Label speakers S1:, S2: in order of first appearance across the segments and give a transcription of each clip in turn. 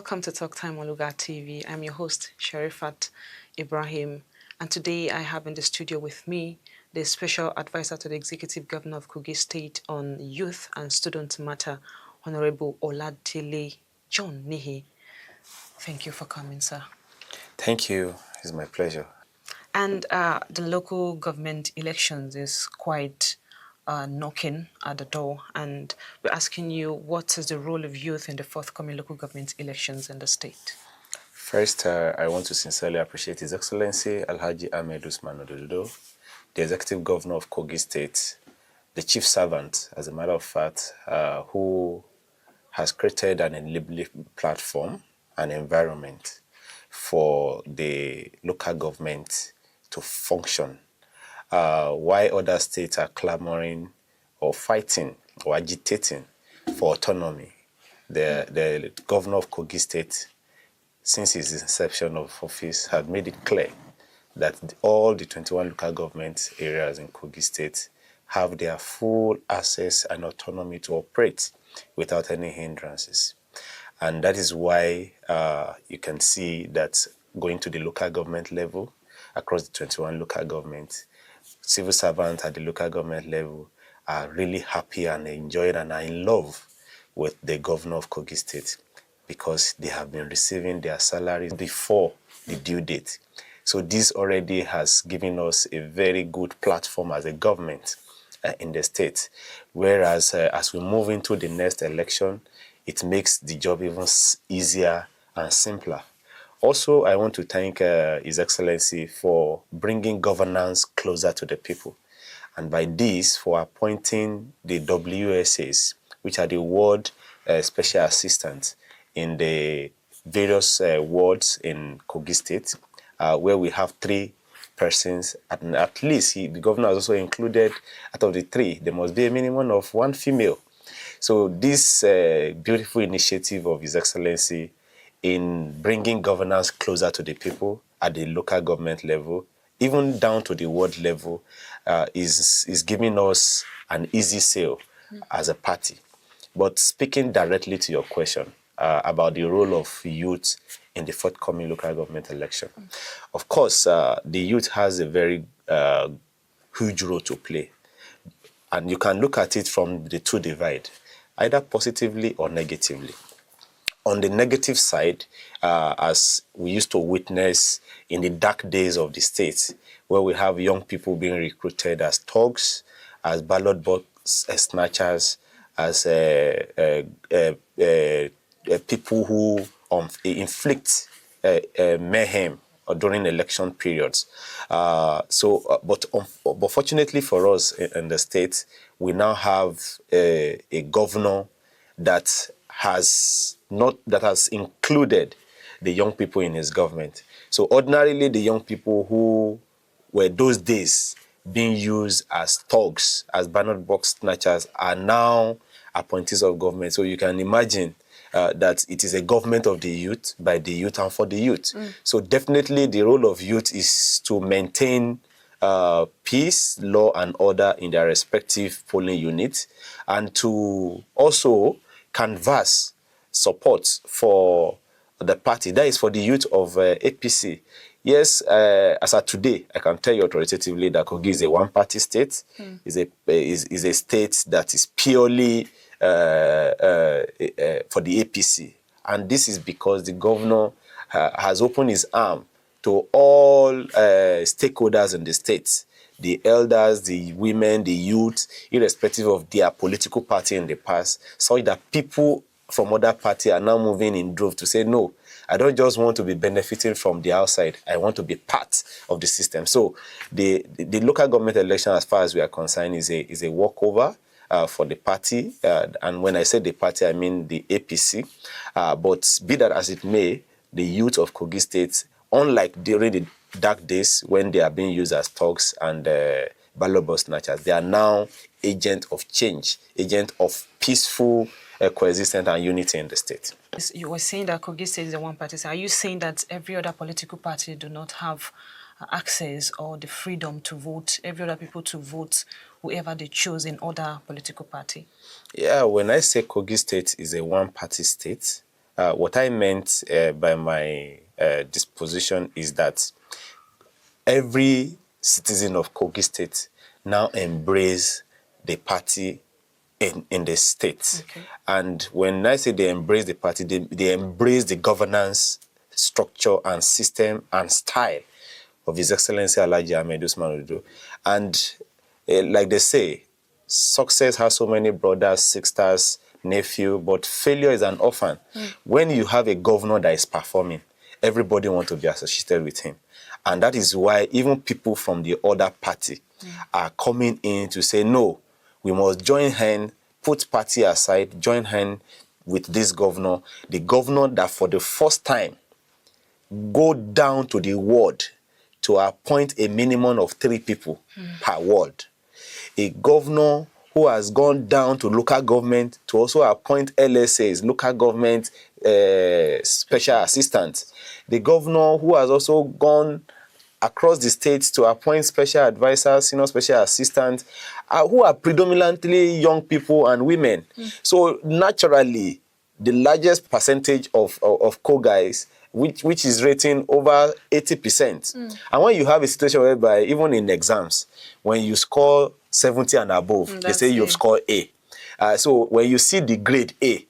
S1: Welcome to Talk Time on Lugard TV. I'm your host, Sharifat Ibrahim, and today I have in the studio with me the Special Advisor to the Executive Governor of Kogi State on Youth and Student Matter, Honorable Oladile John Nihi. Thank you for coming, sir.
S2: Thank you. It's my pleasure.
S1: And the local government elections is quite knocking at the door, and we're asking you, what is the role of youth in the forthcoming local government elections in the state?
S2: First, I want to sincerely appreciate His Excellency Alhaji Ahmed Usman Ododo, the Executive Governor of Kogi State, the Chief Servant, as a matter of fact, who has created an enabling platform, an environment for the local government to function. Why other states are clamoring or fighting or agitating for autonomy, the governor of Kogi State, since his inception of office, had made it clear that all the 21 local government areas in Kogi State have their full access and autonomy to operate without any hindrances. And that is why you can see that going to the local government level, across the 21 local governments, civil servants at the local government level are really happy and enjoying and are in love with the governor of Kogi State because they have been receiving their salaries before the due date. So this already has given us a very good platform as a government in the state. Whereas as we move into the next election, it makes the job even easier and simpler. Also, I want to thank His Excellency for bringing governance closer to the people. And by this, for appointing the WSAs, which are the Ward Special Assistants in the various wards in Kogi State, where we have 3 persons, and at least the governor has also included, out of the 3, there must be a minimum of 1 female. So this beautiful initiative of His Excellency in bringing governance closer to the people at the local government level, even down to the ward level, is giving us an easy sale as a party. But speaking directly to your question about the role of youth in the forthcoming local government election, of course, the youth has a very huge role to play. And you can look at it from the 2 divide, either positively or negatively. On the negative side, as we used to witness in the dark days of the state, where we have young people being recruited as thugs, as ballot box snatchers, as people who inflict mayhem during election periods. But fortunately for us in the state, we now have a governor that has included the young people in his government. So ordinarily, the young people who were those days being used as thugs, as ballot box snatchers, are now appointees of government. So you can imagine that it is a government of the youth, by the youth, and for the youth. So definitely the role of youth is to maintain peace, law, and order in their respective polling units, and to also canvass support for the party. That is for the youth of APC. Yes, as of today, I can tell you authoritatively that Kogi is a one-party state. Is a state that is purely for the APC. And this is because the governor has opened his arm to all stakeholders in the state, the elders, the women, the youth, irrespective of their political party in the past, so that people from other parties are now moving in drove to say, no, I don't just want to be benefiting from the outside. I want to be part of the system. So the local government election, as far as we are concerned, is a walkover for the party. And when I say the party, I mean the APC. But be that as it may, the youth of Kogi State, unlike during the dark days when they are being used as thugs and ballot box snatchers, they are now agents of change, agents of peaceful coexistence and unity in the state.
S1: You were saying that Kogi State is a one-party state. Are you saying that every other political party do not have access or the freedom to vote, every other people to vote whoever they choose in other political party?
S2: Yeah, when I say Kogi State is a one-party state, What I meant by my disposition is that every citizen of Kogi State now embrace the party in the state.
S1: Okay.
S2: And when I say they embrace the party, they embrace the governance structure and system and style of His Excellency Alhaji Ahmed Usman Ododo. And like they say, success has so many brothers, sisters, nephew, but failure is an orphan. When you have a governor that is performing, everybody wants to be associated with him. And that is why even people from the other party are coming in to say, no, we must join hand, put party aside, join hand with this governor, the governor that for the first time go down to the ward to appoint a minimum of 3 people per ward. A governor who has gone down to local government to also appoint LSAs, local government special assistants. The governor who has also gone across the states to appoint special advisors, senior special assistants, who are predominantly young people and women. So naturally, the largest percentage of co-guys, which is rating over 80%. And when you have a situation whereby, even in exams, when you score 70 and above, they say you've scored A. So when you see the grade A,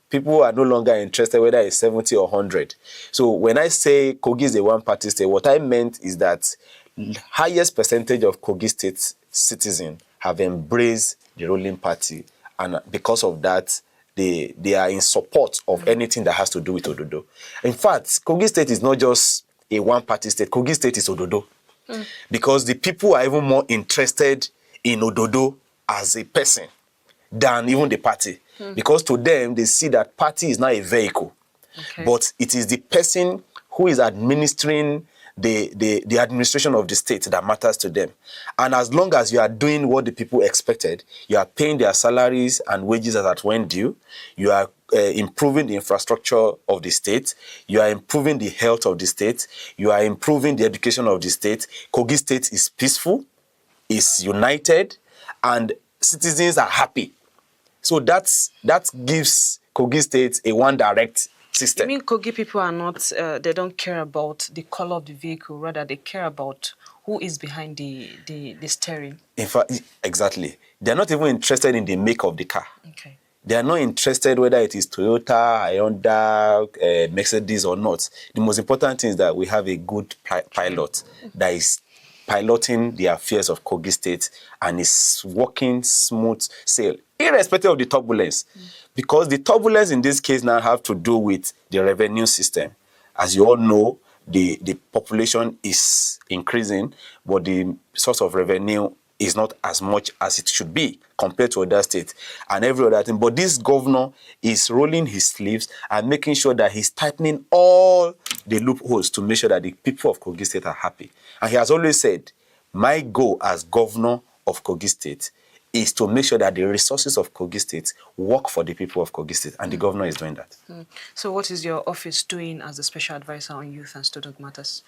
S2: people are no longer interested whether it's 70 or 100. So when I say Kogi is a one-party state, what I meant is that highest percentage of Kogi State citizens have embraced the ruling party, and because of that, they are in support of anything that has to do with Ododo. In fact, Kogi State is not just a one-party state. Kogi State is Ododo. Because the people are even more interested in Ododo as a person than even the party. Because to them, they see that party is not a vehicle. Okay. But it is the person who is administering the administration of the state that matters to them. And as long as you are doing what the people expected, you are paying their salaries and wages as at when due, you are improving the infrastructure of the state, you are improving the health of the state, you are improving the education of the state, Kogi State is peaceful, is united, and citizens are happy. So that gives Kogi State a one direct system.
S1: You mean Kogi people are not, they don't care about the color of the vehicle, rather they care about who is behind the steering?
S2: In fact, exactly. They're not even interested in the make of the car.
S1: Okay.
S2: They are not interested whether it is Toyota, Hyundai, Mercedes or not. The most important thing is that we have a good pilot that is piloting the affairs of Kogi State and is working smooth sail, irrespective of the turbulence. Because the turbulence in this case now have to do with the revenue system. As you all know, the population is increasing, but the source of revenue is not as much as it should be compared to other states and every other thing. But this governor is rolling his sleeves and making sure that he's tightening all the loopholes to make sure that the people of Kogi State are happy. And he has always said, my goal as governor of Kogi State is to make sure that the resources of Kogi State work for the people of Kogi State, and the governor is doing that.
S1: So what is your office doing as the Special Advisor on Youth and Student Matters?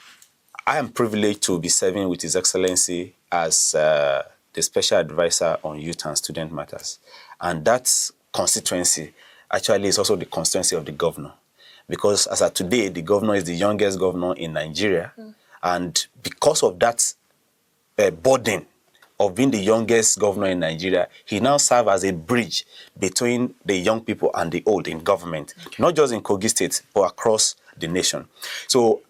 S2: I am privileged to be serving with His Excellency as the Special Advisor on Youth and Student Matters. And that constituency actually is also the constituency of the governor. Because as of today, the governor is the youngest governor in Nigeria. And because of that burden of being the youngest governor in Nigeria, he now serves as a bridge between the young people and the old in government, not just in Kogi State, but across the nation. So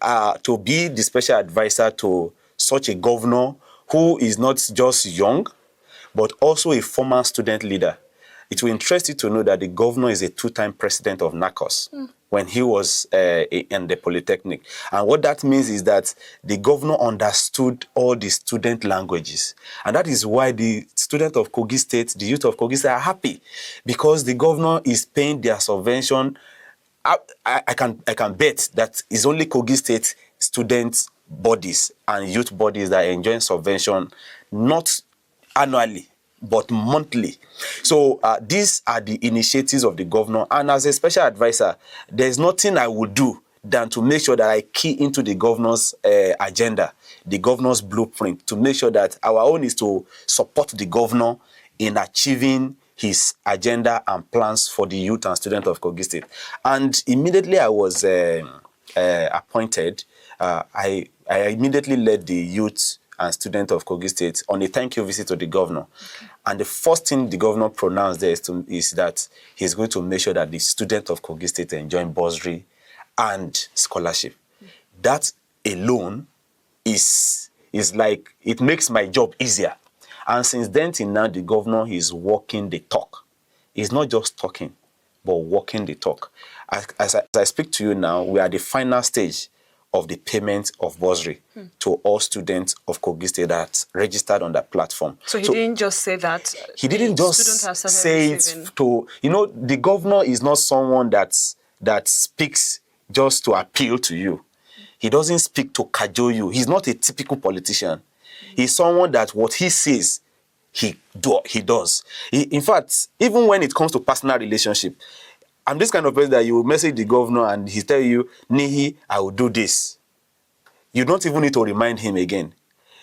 S2: to be the special advisor to such a governor who is not just young, but also a former student leader, it will interest you to know that the governor is a 2-time president of NACOS when he was in the Polytechnic. And what that means is that the governor understood all the student languages. And that is why the students of Kogi State, the youth of Kogi State are happy, because the governor is paying their subvention. I can bet that it's only Kogi State student bodies and youth bodies that are enjoying subvention, not annually, but monthly. So these are the initiatives of the governor. And as a special advisor, there's nothing I would do than to make sure that I key into the governor's agenda, the governor's blueprint, to make sure that our own is to support the governor in achieving his agenda and plans for the youth and students of Kogi State. And immediately I was appointed, I immediately led the youth and students of Kogi State on a thank you visit to the governor. Okay. And the first thing the governor pronounced there is that he's going to make sure that the students of Kogi State enjoy bursary and scholarship. That alone is like, it makes my job easier. And since then till now, the governor is walking the talk. He's not just talking, but walking the talk. As I speak to you now, we are at the final stage of the payment of bursary to all students of Kogi State that registered on that platform.
S1: So he didn't just say that.
S2: He didn't just say it to, the governor is not someone that speaks just to appeal to you. He doesn't speak to cajole you. He's not a typical politician. He's someone that what he says, he does. In fact, even when it comes to personal relationship, I'm this kind of person that you will message the governor and he tell you, Nihi, I will do this. You don't even need to remind him again.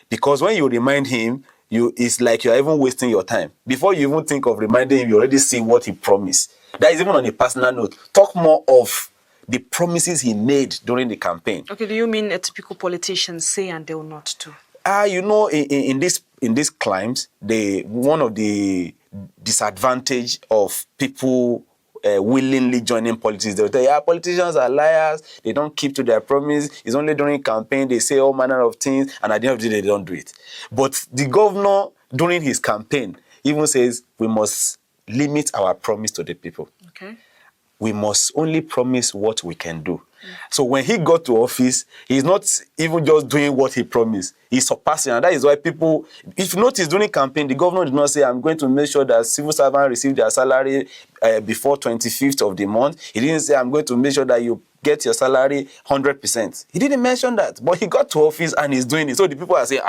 S2: Because when you remind him, it's like you're even wasting your time. Before you even think of reminding him, you already see what he promised. That is even on a personal note. Talk more of the promises he made during the campaign.
S1: Okay, do you mean a typical politician say and they will not do?
S2: In this climate, one of the disadvantage of people willingly joining politics, they'll tell you, politicians are liars, they don't keep to their promise, it's only during campaign they say all manner of things, and at the end of the day they don't do it. But the governor, during his campaign, even says we must limit our promise to the people.
S1: Okay. We
S2: must only promise what we can do. So when he got to office, he's not even just doing what he promised. He's surpassing. And that is why people, if you notice during campaign, the governor did not say, I'm going to make sure that civil servants receive their salary before 25th of the month. He didn't say, I'm going to make sure that you get your salary 100%. He didn't mention that. But he got to office and he's doing it. So the people are saying,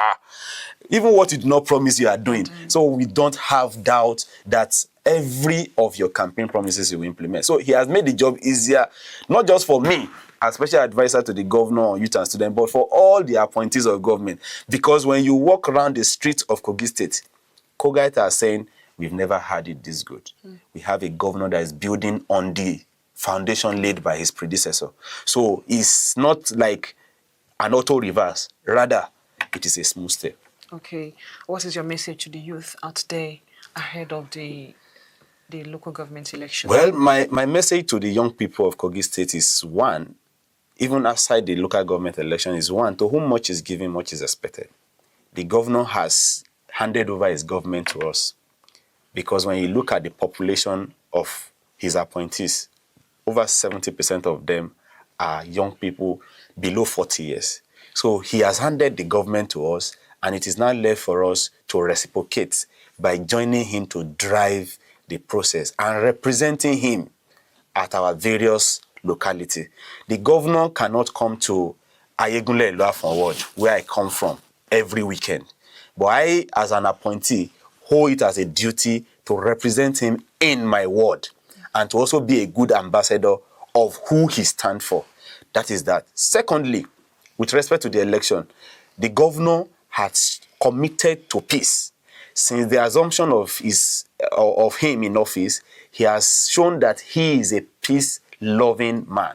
S2: even what you did not promise you are doing. So we don't have doubt that every of your campaign promises you will implement. So he has made the job easier, not just for me, as special advisor to the governor on youth and student, but for all the appointees of government. Because when you walk around the streets of Kogi State, Kogites are saying, we've never had it this good. We have a governor that is building on the foundation laid by his predecessor. So it's not like an auto reverse. Rather, it is a smooth step.
S1: Okay. What is your message to the youth out there ahead of the local government election?
S2: Well, my message to the young people of Kogi State is one, even outside the local government election, is one, to whom much is given, much is expected. The governor has handed over his government to us because when you look at the population of his appointees, over 70% of them are young people below 40 years. So he has handed the government to us, and it is now left for us to reciprocate by joining him to drive the process and representing him at our various localities. The governor cannot come to Ayegunle Iluafon ward, where I come from, every weekend. But I, as an appointee, hold it as a duty to represent him in my ward and to also be a good ambassador of who he stands for. That is that. Secondly, with respect to the election, the governor has committed to peace. Since the assumption of him in office, he has shown that he is a peace-loving man.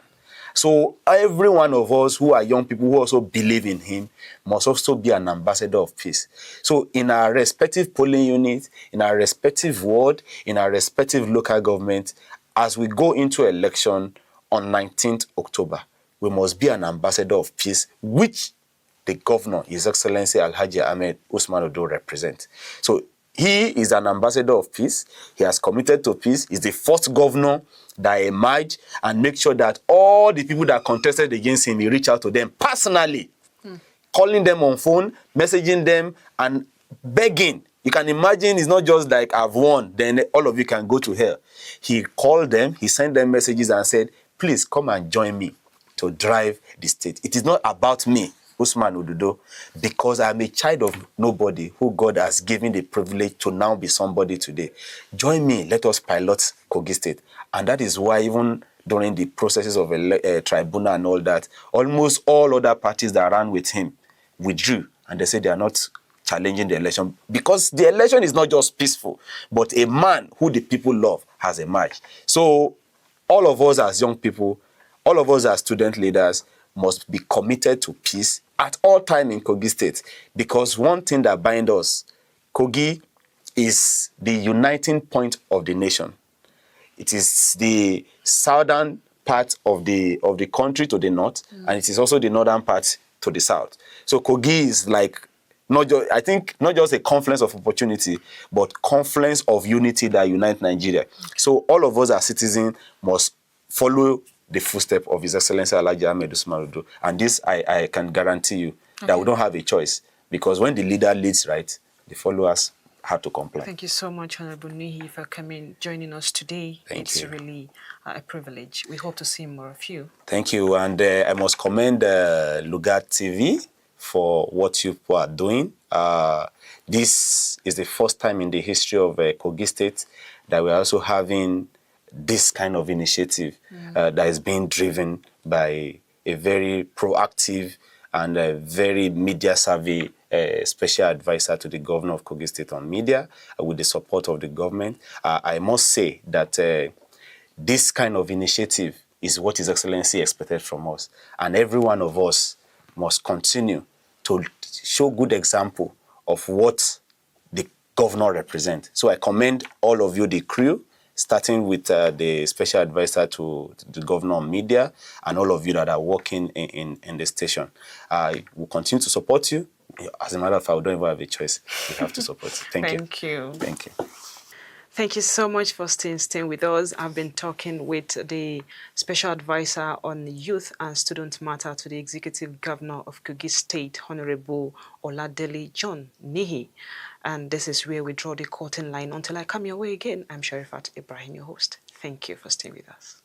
S2: So every one of us who are young people who also believe in him must also be an ambassador of peace. So in our respective polling units, in our respective ward, in our respective local government, as we go into election on 19th October, we must be an ambassador of peace, which the governor, His Excellency Alhaji Ahmed Usman Odo, represents. So he is an ambassador of peace. He has committed to peace. He's the first governor that emerged and make sure that all the people that contested against him, he reach out to them personally, calling them on phone, messaging them, and begging. You can imagine it's not just like I've won, then all of you can go to hell. He called them, he sent them messages and said, please come and join me to drive the state. It is not about me, Usman Ododo, because I'm a child of nobody who God has given the privilege to now be somebody today. Join me, let us pilot Kogi State. And that is why even during the processes of a tribunal and all that, almost all other parties that ran with him withdrew and they said they are not challenging the election, because the election is not just peaceful, but a man who the people love has emerged. So all of us as young people, all of us as student leaders must be committed to peace at all time in Kogi State, because one thing that binds us, Kogi is the uniting point of the nation. It is the southern part of the country to the north, and it is also the northern part to the south. So Kogi is like not just a confluence of opportunity, but confluence of unity that unites Nigeria. Okay. So all of us as citizens must follow the footsteps of His Excellency Alhaji Ahmed Usman Odo. And this I can guarantee you that we don't have a choice, because when the leader leads right, the followers have to comply.
S1: Thank you so much, Honorable Nihi, for joining us today. It's really a privilege. We hope to see more of you.
S2: Thank you. And I must commend Lugard TV for what you are doing. This is the first time in the history of Kogi State that we're also having this kind of initiative that is being driven by a very proactive and a very media-savvy special advisor to the governor of Kogi State on media, with the support of the government. I must say that this kind of initiative is what His Excellency expected from us. And every one of us must continue to show good example of what the governor represents. So I commend all of you, the crew, starting with the special advisor to the governor on media, and all of you that are working in the station. I will continue to support you. As a matter of fact, we don't even have a choice. We have to support you. Thank you.
S1: Thank you.
S2: Thank you.
S1: Thank you so much for staying with us. I've been talking with the Special Advisor on Youth and Student Matter to the Executive Governor of Kogi State, Honorable Oladele John Nihi. And this is where we draw the curtain line. Until I come your way again, I'm Sharifat Ibrahim, your host. Thank you for staying with us.